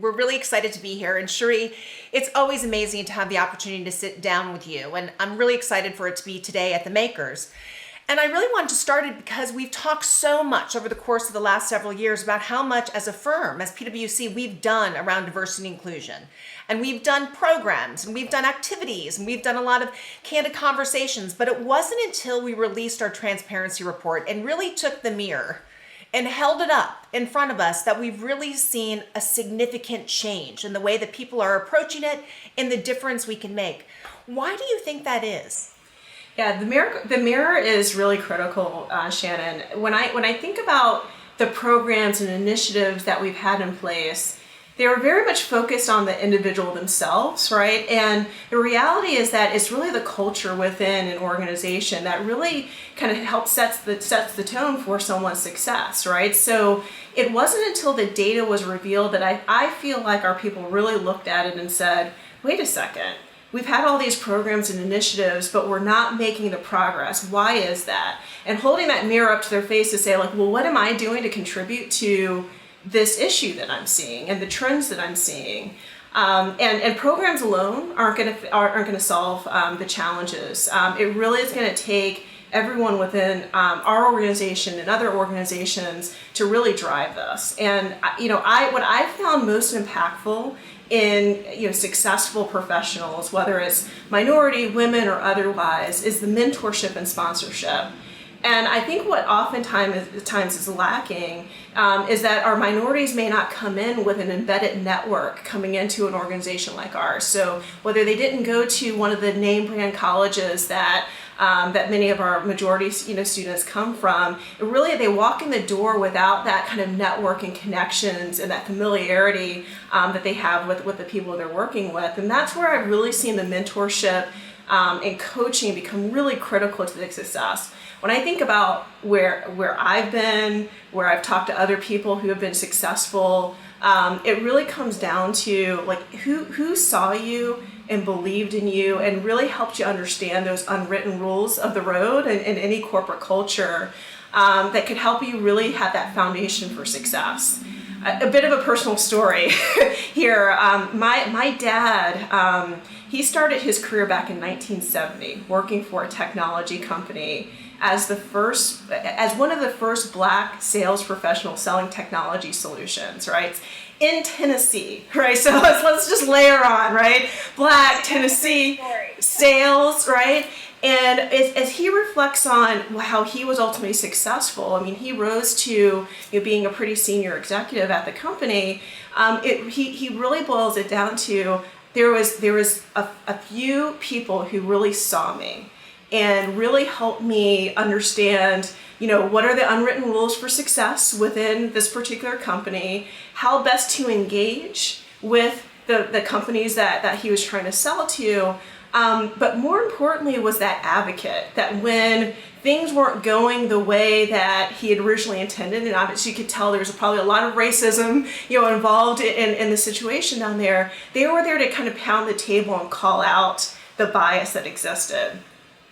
we're really excited to be here. And Sheri, it's always amazing to have the opportunity to sit down with you. And I'm really excited for it to be today at the Makers. And I really wanted to start it because we've talked so much over the course of the last several years about how much as a firm, as PwC, we've done around diversity and inclusion. And we've done programs and we've done activities and we've done a lot of candid conversations. But it wasn't until we released our transparency report and really took the mirror and held it up in front of us that we've really seen a significant change in the way that people are approaching it and the difference we can make. Why do you think that is? Yeah, the mirror is really critical, Shannon. When I think about the programs and initiatives that we've had in place, they were very much focused on the individual themselves, right? And the reality is that it's really the culture within an organization that really kind of helps sets the tone for someone's success, right? So it wasn't until the data was revealed that I feel like our people really looked at it and said, wait a second. We've had all these programs and initiatives, but we're not making the progress. Why is that? And holding that mirror up to their face to say, like, well, what am I doing to contribute to this issue that I'm seeing and the trends that I'm seeing? And programs alone aren't going to solve the challenges. It really is going to take everyone within our organization and other organizations to really drive this. And what I've found most impactful in successful professionals, whether it's minority, women, or otherwise, is the mentorship and sponsorship. And I think what oftentimes is lacking is that our minorities may not come in with an embedded network coming into an organization like ours. So whether they didn't go to one of the name brand colleges that many of our majority students come from, really they walk in the door without that kind of network and connections and that familiarity that they have with the people they're working with. And that's where I've really seen the mentorship and coaching become really critical to the success. When I think about where I've been, where I've talked to other people who have been successful, it really comes down to like who saw you and believed in you and really helped you understand those unwritten rules of the road and any corporate culture that could help you really have that foundation for success. A bit of a personal story here. My dad, he started his career back in 1970 working for a technology company as one of the first Black sales professionals selling technology solutions, right? In Tennessee, right? So let's just layer on, right? Black, Tennessee, sales, right? And as he reflects on how he was ultimately successful, I mean, he rose to being a pretty senior executive at the company. He really boils it down to there was a few people who really saw me and really helped me understand, what are the unwritten rules for success within this particular company, how best to engage with the companies that he was trying to sell to. But more importantly was that advocate, that when things weren't going the way that he had originally intended, and obviously you could tell there was probably a lot of racism, involved in the situation down there, they were there to kind of pound the table and call out the bias that existed.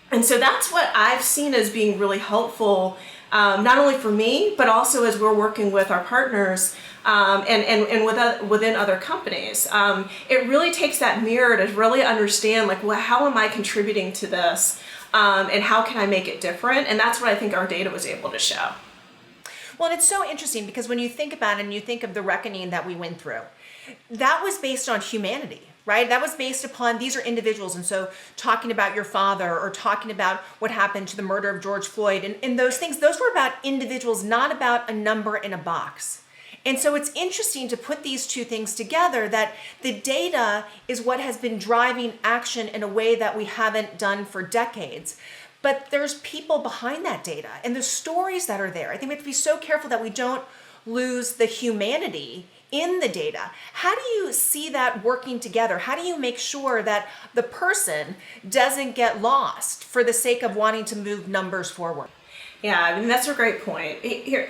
And so that's what I've seen as being really helpful, not only for me, but also as we're working with our partners and within other companies. It really takes that mirror to really understand, like, well, how am I contributing to this? And how can I make it different? And that's what I think our data was able to show. Well, and it's so interesting because when you think about it and you think of the reckoning that we went through, that was based on humanity, right? That was based upon, these are individuals. And so talking about your father or talking about what happened to the murder of George Floyd and those things, those were about individuals, not about a number in a box. And so it's interesting to put these two things together, that the data is what has been driving action in a way that we haven't done for decades. But there's people behind that data and the stories that are there. I think we have to be so careful that we don't lose the humanity in the data. How do you see that working together? How do you make sure that the person doesn't get lost for the sake of wanting to move numbers forward? Yeah, I mean, that's a great point. Here,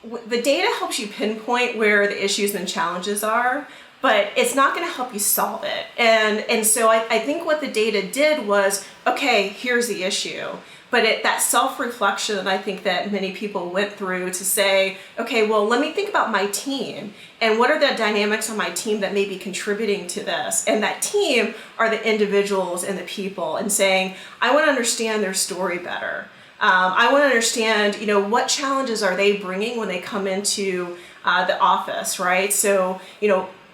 the data helps you pinpoint where the issues and challenges are, but it's not going to help you solve it. And so I think what the data did was, okay, here's the issue. but that self-reflection that I think that many people went through to say, okay, well, let me think about my team and what are the dynamics on my team that may be contributing to this. And that team are the individuals and the people, and saying, I want to understand their story better. I want to understand, what challenges are they bringing when they come into the office, right? So,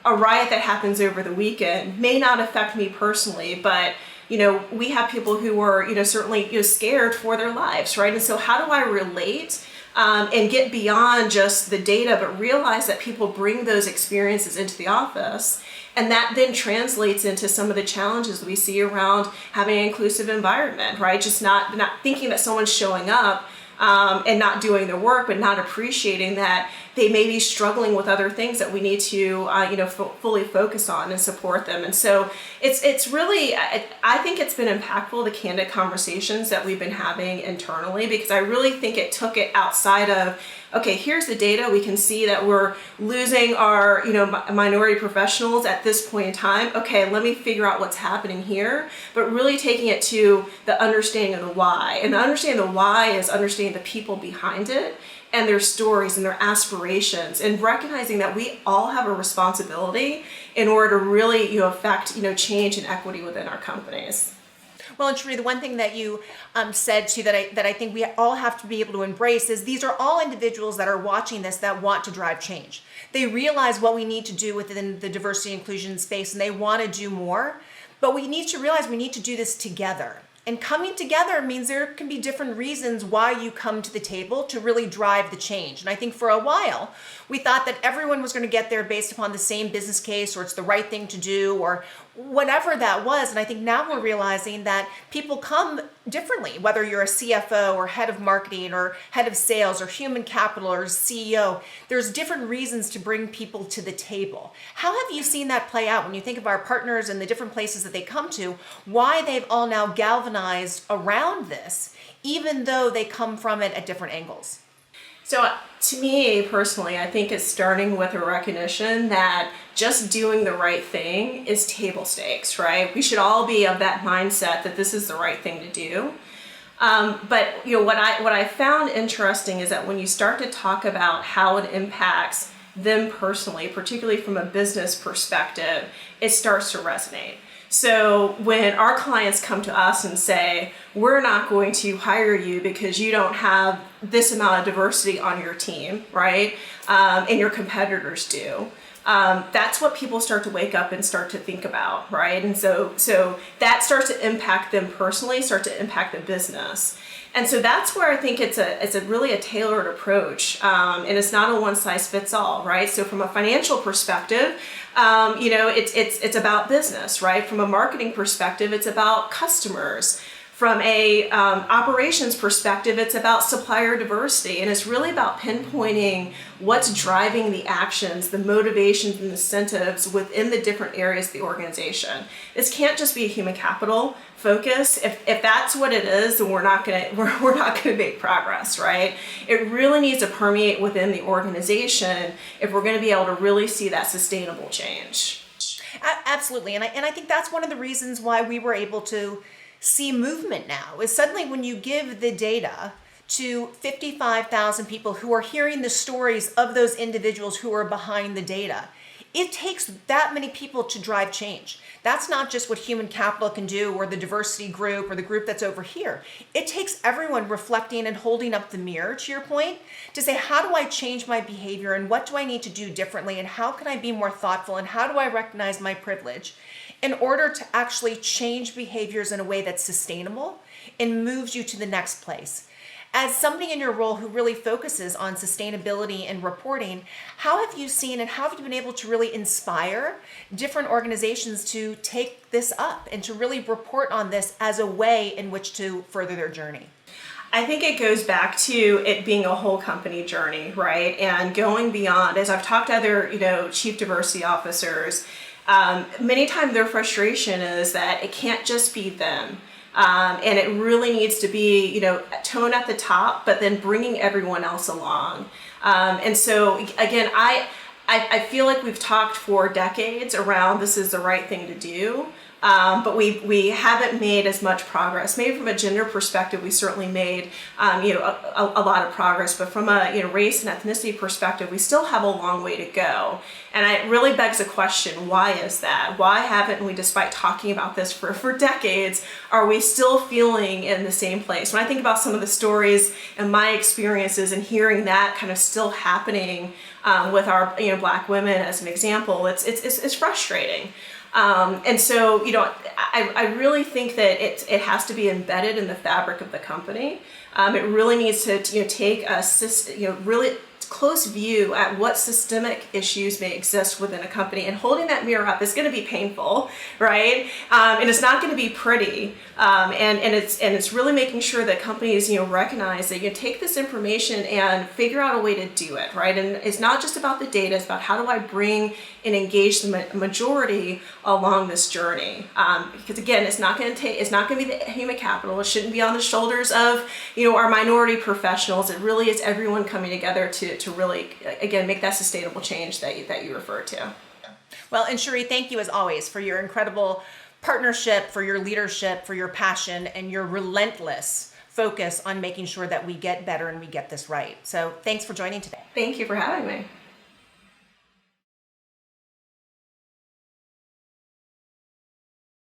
a riot that happens over the weekend may not affect me personally, but we have people who are, certainly, scared for their lives, right? And so how do I relate and get beyond just the data, but realize that people bring those experiences into the office, and that then translates into some of the challenges that we see around having an inclusive environment, right? Just not thinking that someone's showing up and not doing their work, but not appreciating that they may be struggling with other things that we need to, fully focus on and support them. And so it's really, I think it's been impactful, the candid conversations that we've been having internally, because I really think it took it outside of, okay, here's the data. We can see that we're losing our, minority professionals at this point in time. Okay, let me figure out what's happening here, but really taking it to the understanding of the why. And the understanding of the why is understanding the people behind it and their stories and their aspirations, and recognizing that we all have a responsibility in order to really, affect, change and equity within our companies. Well, and Sheri, the one thing that you said too that I think we all have to be able to embrace is these are all individuals that are watching this that want to drive change. They realize what we need to do within the diversity and inclusion space, and they want to do more. But we need to realize we need to do this together. And coming together means there can be different reasons why you come to the table to really drive the change. And I think for a while, we thought that everyone was going to get there based upon the same business case, or it's the right thing to do, or whatever that was. And I think now we're realizing that people come differently, whether you're a CFO or head of marketing or head of sales or human capital or CEO. There's different reasons to bring people to the table. How have you seen that play out when you think of our partners and the different places that they come to, why they've all now galvanized around this, even though they come from it at different angles? So to me personally, I think it's starting with a recognition that just doing the right thing is table stakes, right? We should all be of that mindset that this is the right thing to do. But what I found interesting is that when you start to talk about how it impacts them personally, particularly from a business perspective, it starts to resonate. So when our clients come to us and say, we're not going to hire you because you don't have this amount of diversity on your team, right? And your competitors do. That's what people start to wake up and start to think about, right? And so that starts to impact them personally, start to impact the business. And so that's where I think it's a really a tailored approach, and it's not a one size fits all, right? So from a financial perspective, it's about business, right? From a marketing perspective, it's about customers. From a operations perspective, it's about supplier diversity, and it's really about pinpointing what's driving the actions, the motivations and incentives within the different areas of the organization. This can't just be a human capital focus. If that's what it is, then we're not gonna make progress, right? It really needs to permeate within the organization if we're gonna be able to really see that sustainable change. Absolutely, and I think that's one of the reasons why we were able to see movement now, is suddenly when you give the data to 55,000 people who are hearing the stories of those individuals who are behind the data, it takes that many people to drive change. That's not just what human capital can do, or the diversity group, or the group that's over here. It takes everyone reflecting and holding up the mirror, to your point, to say, how do I change my behavior, and what do I need to do differently, and how can I be more thoughtful, and how do I recognize my privilege in order to actually change behaviors in a way that's sustainable and moves you to the next place. As somebody in your role who really focuses on sustainability and reporting, how have you seen and how have you been able to really inspire different organizations to take this up and to really report on this as a way in which to further their journey? I think it goes back to it being a whole company journey, right? And going beyond, as I've talked to other, chief diversity officers, many times their frustration is that it can't just be them. And it really needs to be, tone at the top, but then bringing everyone else along. And so again, I feel like we've talked for decades around this is the right thing to do, but we haven't made as much progress. Maybe from a gender perspective, we certainly made a lot of progress, but from a race and ethnicity perspective, we still have a long way to go. And it really begs the question, why is that? Why haven't we, despite talking about this for decades, are we still feeling in the same place? When I think about some of the stories and my experiences and hearing that kind of still happening with our Black women as an example, it's frustrating. And so, I really think that it has to be embedded in the fabric of the company. It really needs to, take a, really close view at what systemic issues may exist within a company, and holding that mirror up is going to be painful, right? And it's not going to be pretty. And it's really making sure that companies, recognize that you take this information and figure out a way to do it, right? And it's not just about the data; it's about how do I bring and engage the majority along this journey. Because again, it's not going to be the human capital. It shouldn't be on the shoulders of our minority professionals. It really is everyone coming together to really, again, make that sustainable change that you referred to. Well, and Sheri, thank you as always for your incredible partnership, for your leadership, for your passion, and your relentless focus on making sure that we get better and we get this right. So thanks for joining today. Thank you for having me.